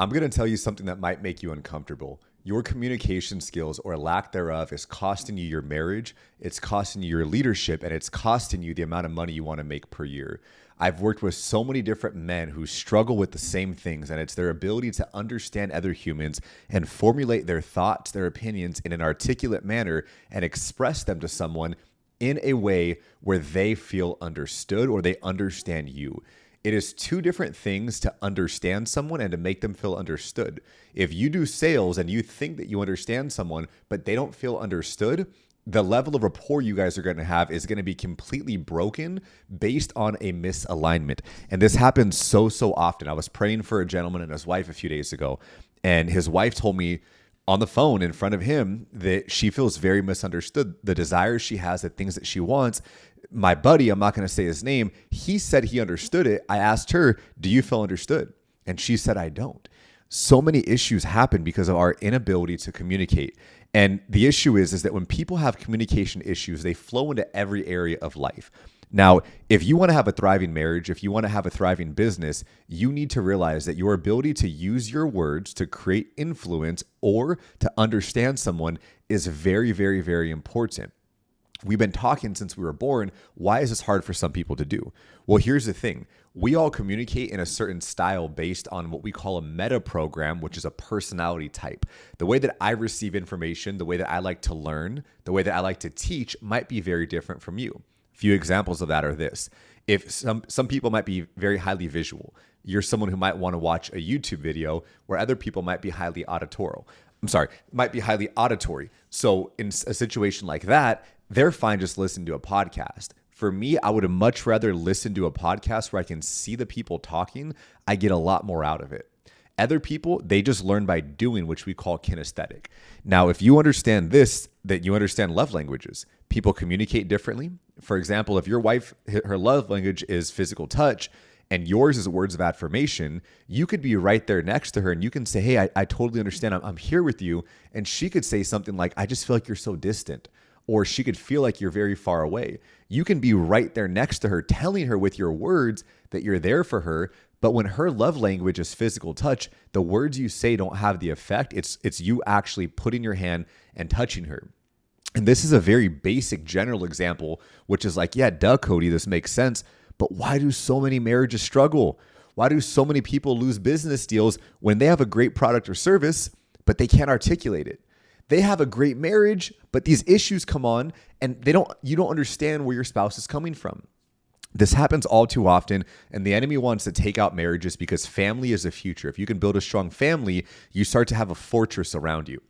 I'm going to tell you something that might make you uncomfortable. Your communication skills or lack thereof is costing you your marriage, it's costing you your leadership, and it's costing you the amount of money you want to make per year. I've worked with so many different men who struggle with the same things, and it's their ability to understand other humans and formulate their thoughts, their opinions in an articulate manner and express them to someone in a way where they feel understood or they understand you. It is two different things to understand someone and to make them feel understood. If you do sales and you think that you understand someone, but they don't feel understood, the level of rapport you guys are going to have is going to be completely broken based on a misalignment. And this happens so often. I was praying for a gentleman and his wife a few days ago, and his wife told me on the phone in front of him that she feels very misunderstood. The desires she has, the things that she wants. My buddy, I'm not going to say his name, he said he understood it. I asked her, do you feel understood? And she said, I don't. So many issues happen because of our inability to communicate. And the issue is that when people have communication issues, they flow into every area of life. Now, if you want to have a thriving marriage, if you want to have a thriving business, you need to realize that your ability to use your words to create influence or to understand someone is very important. We've been talking since we were born. Why is this hard for some people to do? Well, here's the thing. We all communicate in a certain style based on what we call a meta program, which is a personality type. The way that I receive information, the way that I like to learn, the way that I like to teach might be very different from you. A few examples of that are this. If some people might be very highly visual. You're someone who might want to watch a YouTube video where other people might be highly auditory. So in a situation like that, they're fine just listening to a podcast. For me, I would much rather listen to a podcast where I can see the people talking. I get a lot more out of it. Other people, they just learn by doing, which we call kinesthetic. Now, if you understand this, that you understand love languages, people communicate differently. For example, if your wife, her love language is physical touch and yours is words of affirmation, you could be right there next to her and you can say, hey, I totally understand. I'm here with you. And she could say something like, I just feel like you're so distant. Or she could feel like you're very far away. You can be right there next to her, telling her with your words that you're there for her. But when her love language is physical touch, the words you say don't have the effect. It's you actually putting your hand and touching her. And this is a very basic general example, which is like, yeah, duh, Kody, this makes sense. But why do so many marriages struggle? Why do so many people lose business deals when they have a great product or service, but they can't articulate it? They have a great marriage, but these issues come on and you don't understand where your spouse is coming from. This happens all too often, and the enemy wants to take out marriages because family is the future. If you can build a strong family, you start to have a fortress around you.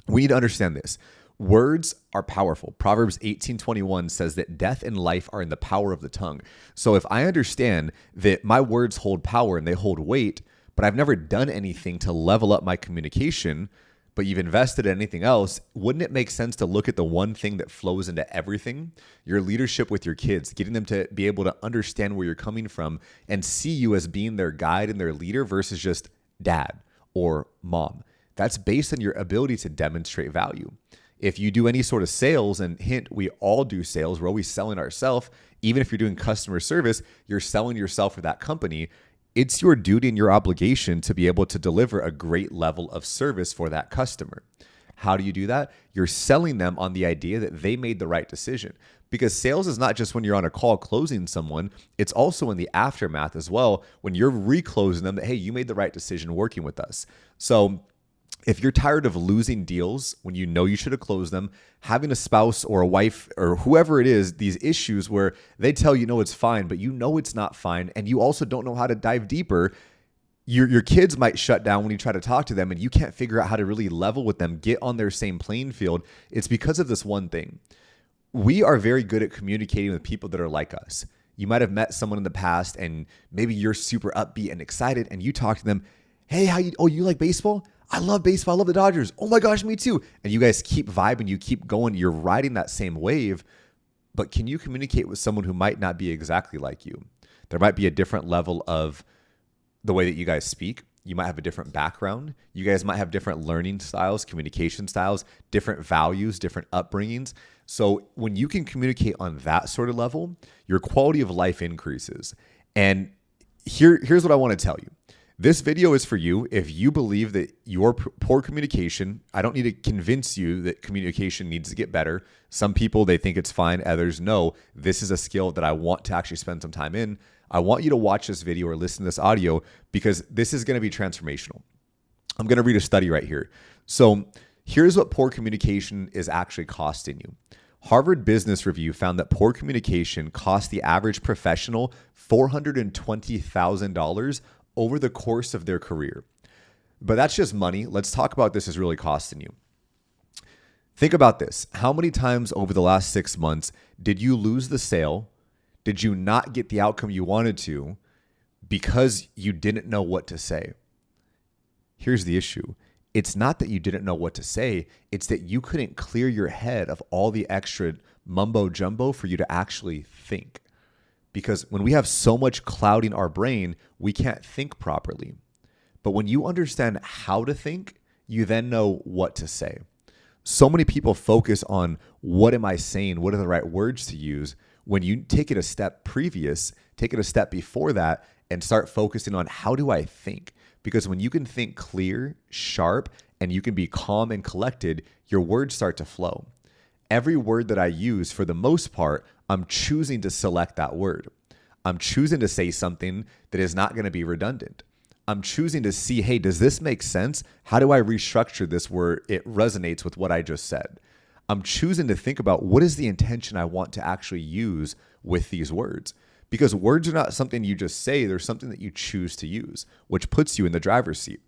We need to understand this. Words are powerful. Proverbs 18:21 says that death and life are in the power of the tongue. So if I understand that my words hold power and they hold weight, but I've never done anything to level up my communication, but you've invested in anything else, wouldn't it make sense to look at the one thing that flows into everything? Your leadership with your kids, getting them to be able to understand where you're coming from and see you as being their guide and their leader versus just dad or mom. That's based on your ability to demonstrate value. If you do any sort of sales, and hint, we all do sales, we're always selling ourselves. Even if you're doing customer service, you're selling yourself for that company. It's your duty and your obligation to be able to deliver a great level of service for that customer. How do you do that? You're selling them on the idea that they made the right decision. Because sales is not just when you're on a call closing someone, it's also in the aftermath as well, when you're reclosing them that, hey, you made the right decision working with us. So if you're tired of losing deals when you know you should have closed them, having a spouse or a wife or whoever it is, these issues where they tell you, no, it's fine, but you know it's not fine, and you also don't know how to dive deeper, your kids might shut down when you try to talk to them and you can't figure out how to really level with them, get on their same playing field. It's because of this one thing. We are very good at communicating with people that are like us. You might have met someone in the past and maybe you're super upbeat and excited and you talk to them, hey, you like baseball? I love baseball. I love the Dodgers. Oh my gosh, me too. And you guys keep vibing. You keep going. You're riding that same wave. But can you communicate with someone who might not be exactly like you? There might be a different level of the way that you guys speak. You might have a different background. You guys might have different learning styles, communication styles, different values, different upbringings. So when you can communicate on that sort of level, your quality of life increases. And here's what I want to tell you. This video is for you if you believe that your poor communication, I don't need to convince you that communication needs to get better. Some people, they think it's fine. Others, no, this is a skill that I want to actually spend some time in. I want you to watch this video or listen to this audio because this is going to be transformational. I'm going to read a study right here. So here's what poor communication is actually costing you. Harvard Business Review found that poor communication cost the average professional $420,000 over the course of their career. But that's just money. Let's talk about this is really costing you. Think about this. How many times over the last 6 months did you lose the sale? Did you not get the outcome you wanted to because you didn't know what to say? Here's the issue. It's not that you didn't know what to say. It's that you couldn't clear your head of all the extra mumbo jumbo for you to actually think. Because when we have so much clouding our brain, we can't think properly. But when you understand how to think, you then know what to say. So many people focus on what am I saying? What are the right words to use? When you take it a step before that and start focusing on how do I think? Because when you can think clear, sharp, and you can be calm and collected, your words start to flow. Every word that I use, for the most part, I'm choosing to select that word. I'm choosing to say something that is not going to be redundant. I'm choosing to see, hey, does this make sense? How do I restructure this where it resonates with what I just said? I'm choosing to think about what is the intention I want to actually use with these words. Because words are not something you just say, they're something that you choose to use, which puts you in the driver's seat.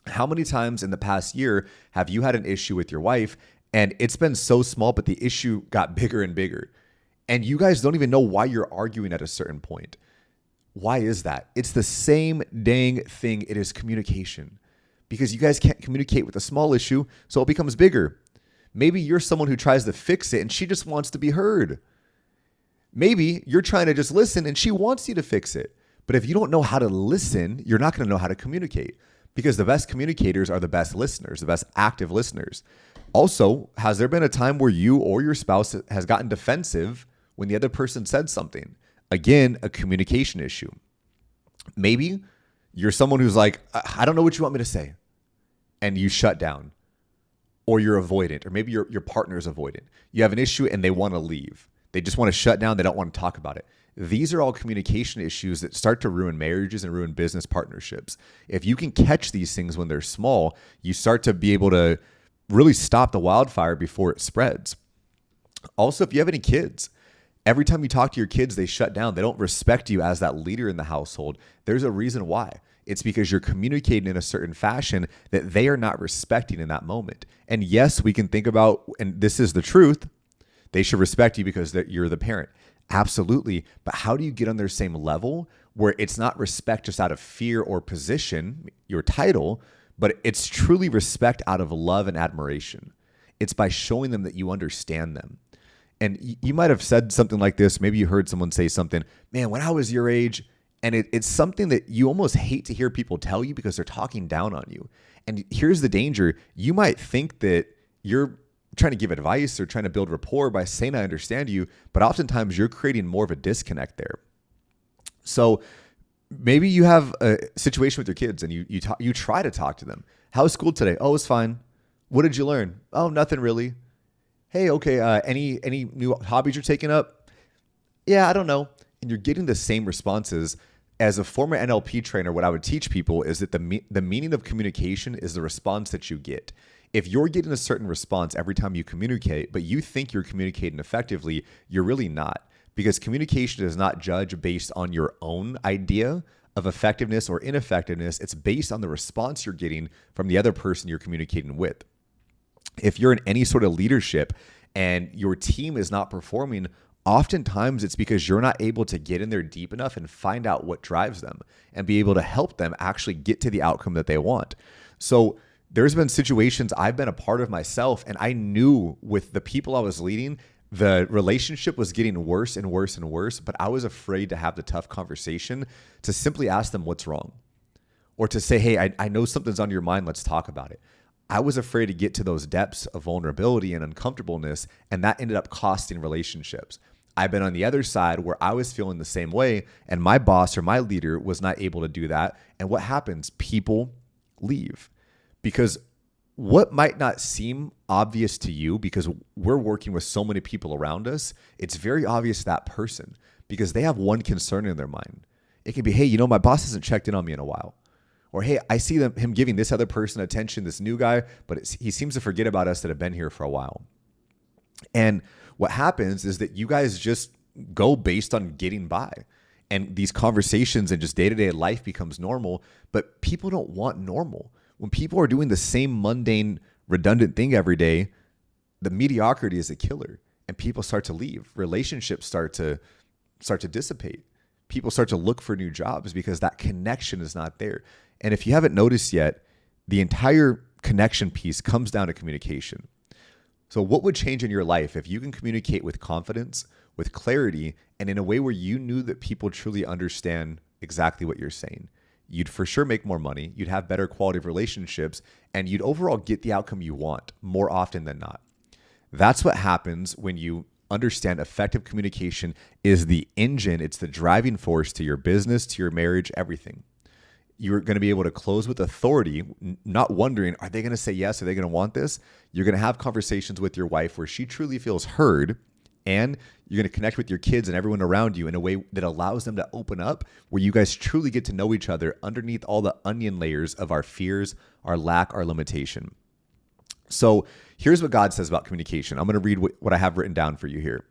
How many times in the past year have you had an issue with your wife and it's been so small, but the issue got bigger and bigger? And you guys don't even know why you're arguing at a certain point. Why is that? It's the same dang thing. It is communication. Because you guys can't communicate with a small issue, so it becomes bigger. Maybe you're someone who tries to fix it and she just wants to be heard. Maybe you're trying to just listen and she wants you to fix it. But if you don't know how to listen, you're not going to know how to communicate. Because the best communicators are the best listeners, the best active listeners. Also, has there been a time where you or your spouse has gotten defensive when the other person said something? Again, a communication issue. Maybe you're someone who's like, I don't know what you want me to say. And you shut down. Or you're avoidant. Or maybe your partner's avoidant. You have an issue and they want to leave. They just want to shut down. They don't want to talk about it. These are all communication issues that start to ruin marriages and ruin business partnerships. If you can catch these things when they're small, you start to be able to really stop the wildfire before it spreads. Also, if you have any kids, every time you talk to your kids, they shut down. They don't respect you as that leader in the household. There's a reason why. It's because you're communicating in a certain fashion that they are not respecting in that moment. And yes, we can think about, and this is the truth, they should respect you because you're the parent. Absolutely. But how do you get on their same level where it's not respect just out of fear or position, your title, but it's truly respect out of love and admiration? It's by showing them that you understand them. And you might have said something like this. Maybe you heard someone say something, man, when I was your age, and it's something that you almost hate to hear people tell you because they're talking down on you. And here's the danger. You might think that you're trying to give advice or trying to build rapport by saying, I understand you, but oftentimes you're creating more of a disconnect there. So maybe you have a situation with your kids and you try to talk to them. How's school today? Oh, it's fine. What did you learn? Oh, nothing really. Hey, okay. Any new hobbies you're taking up? Yeah, I don't know. And you're getting the same responses. As a former NLP trainer, what I would teach people is that the meaning of communication is the response that you get. If you're getting a certain response every time you communicate, but you think you're communicating effectively, you're really not. Because communication does not judge based on your own idea of effectiveness or ineffectiveness. It's based on the response you're getting from the other person you're communicating with. If you're in any sort of leadership and your team is not performing, oftentimes it's because you're not able to get in there deep enough and find out what drives them and be able to help them actually get to the outcome that they want. So there's been situations I've been a part of myself, and I knew with the people I was leading, the relationship was getting worse and worse and worse, but I was afraid to have the tough conversation to simply ask them what's wrong, or to say, hey, I know something's on your mind, let's talk about it. I was afraid to get to those depths of vulnerability and uncomfortableness, and that ended up costing relationships. I've been on the other side where I was feeling the same way, and my boss or my leader was not able to do that. And what happens? People leave because what might not seem obvious to you, because we're working with so many people around us, it's very obvious to that person because they have one concern in their mind. It can be, hey, my boss hasn't checked in on me in a while. Or, hey, I see him giving this other person attention, this new guy, but he seems to forget about us that have been here for a while. And what happens is that you guys just go based on getting by. And these conversations and just day-to-day life becomes normal, but people don't want normal. When people are doing the same mundane, redundant thing every day, the mediocrity is a killer, and people start to leave. Relationships start to dissipate. People start to look for new jobs because that connection is not there. And if you haven't noticed yet, the entire connection piece comes down to communication. So what would change in your life if you can communicate with confidence, with clarity, and in a way where you knew that people truly understand exactly what you're saying? You'd for sure make more money, you'd have better quality of relationships, and you'd overall get the outcome you want more often than not. That's what happens when you understand effective communication is the engine, it's the driving force to your business, to your marriage, everything. You're going to be able to close with authority, not wondering, are they going to say yes? Are they going to want this? You're going to have conversations with your wife where she truly feels heard, and you're going to connect with your kids and everyone around you in a way that allows them to open up, where you guys truly get to know each other underneath all the onion layers of our fears, our lack, our limitation. So here's what God says about communication. I'm going to read what I have written down for you here.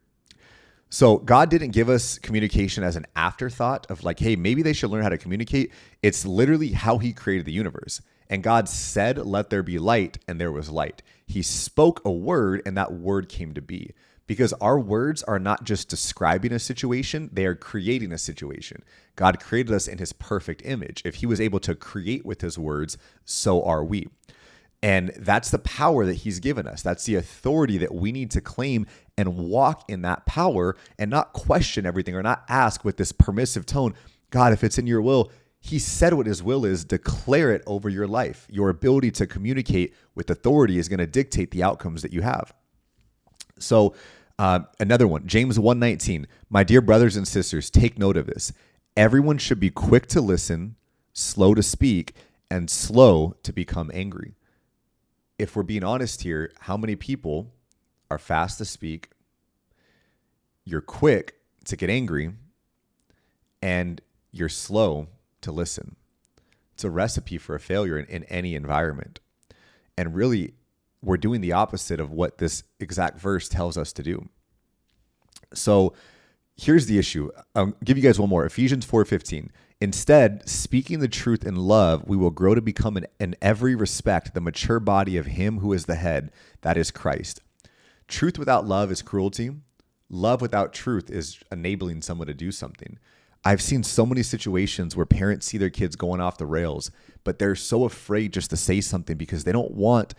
So God didn't give us communication as an afterthought of like, hey, maybe they should learn how to communicate. It's literally how he created the universe. And God said, let there be light, and there was light. He spoke a word, and that word came to be. Because our words are not just describing a situation, they are creating a situation. God created us in his perfect image. If he was able to create with his words, so are we. And that's the power that he's given us. That's the authority that we need to claim and walk in that power and not question everything or not ask with this permissive tone, God, if it's in your will, he said what his will is, declare it over your life. Your ability to communicate with authority is going to dictate the outcomes that you have. So another one, James 1:19, my dear brothers and sisters, take note of this. Everyone should be quick to listen, slow to speak, and slow to become angry. If we're being honest here, how many people are fast to speak, you're quick to get angry, and you're slow to listen? It's a recipe for a failure in any environment. And really, we're doing the opposite of what this exact verse tells us to do. So here's the issue. I'll give you guys one more. Ephesians 4:15. Instead, speaking the truth in love, we will grow to become in every respect the mature body of him who is the head, that is Christ. Truth without love is cruelty. Love without truth is enabling someone to do something. I've seen so many situations where parents see their kids going off the rails, but they're so afraid just to say something because they don't want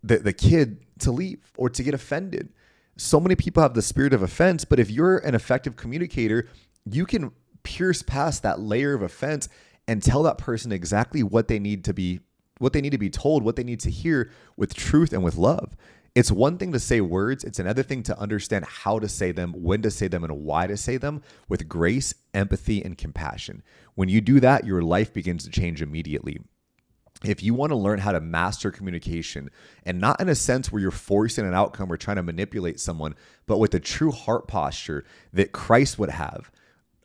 the kid to leave or to get offended. So many people have the spirit of offense, but if you're an effective communicator, you can pierce past that layer of offense and tell that person exactly what they need to be told, what they need to hear with truth and with love. It's one thing to say words. It's another thing to understand how to say them, when to say them, and why to say them with grace, empathy, and compassion. When you do that, your life begins to change immediately. If you want to learn how to master communication, and not in a sense where you're forcing an outcome or trying to manipulate someone, but with a true heart posture that Christ would have,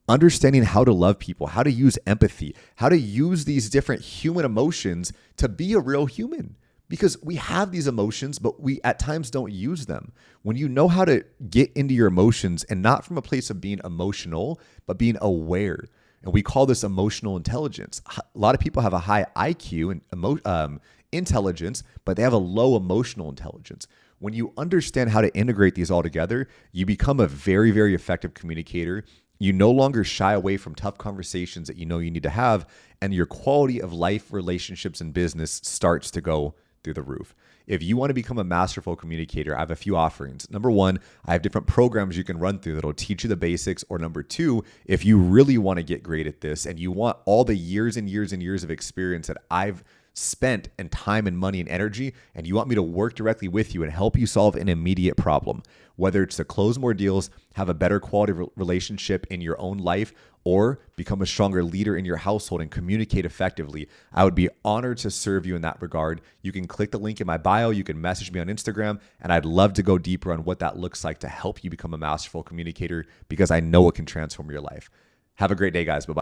understanding how to love people, how to use empathy, how to use these different human emotions to be a real human. Because we have these emotions, but we at times don't use them. When you know how to get into your emotions, and not from a place of being emotional, but being aware. And we call this emotional intelligence. A lot of people have a high IQ and intelligence, but they have a low emotional intelligence. When you understand how to integrate these all together, you become a very, very effective communicator. You no longer shy away from tough conversations that you know you need to have, and your quality of life, relationships, and business starts to go through the roof. If you want to become a masterful communicator, I have a few offerings. Number one, I have different programs you can run through that'll teach you the basics. Or number two, if you really want to get great at this and you want all the years and years and years of experience that I've spent in time and money and energy, and you want me to work directly with you and help you solve an immediate problem, whether it's to close more deals, have a better quality relationship in your own life, or become a stronger leader in your household and communicate effectively, I would be honored to serve you in that regard. You can click the link in my bio, you can message me on Instagram, and I'd love to go deeper on what that looks like to help you become a masterful communicator, because I know it can transform your life. Have a great day, guys. Bye-bye.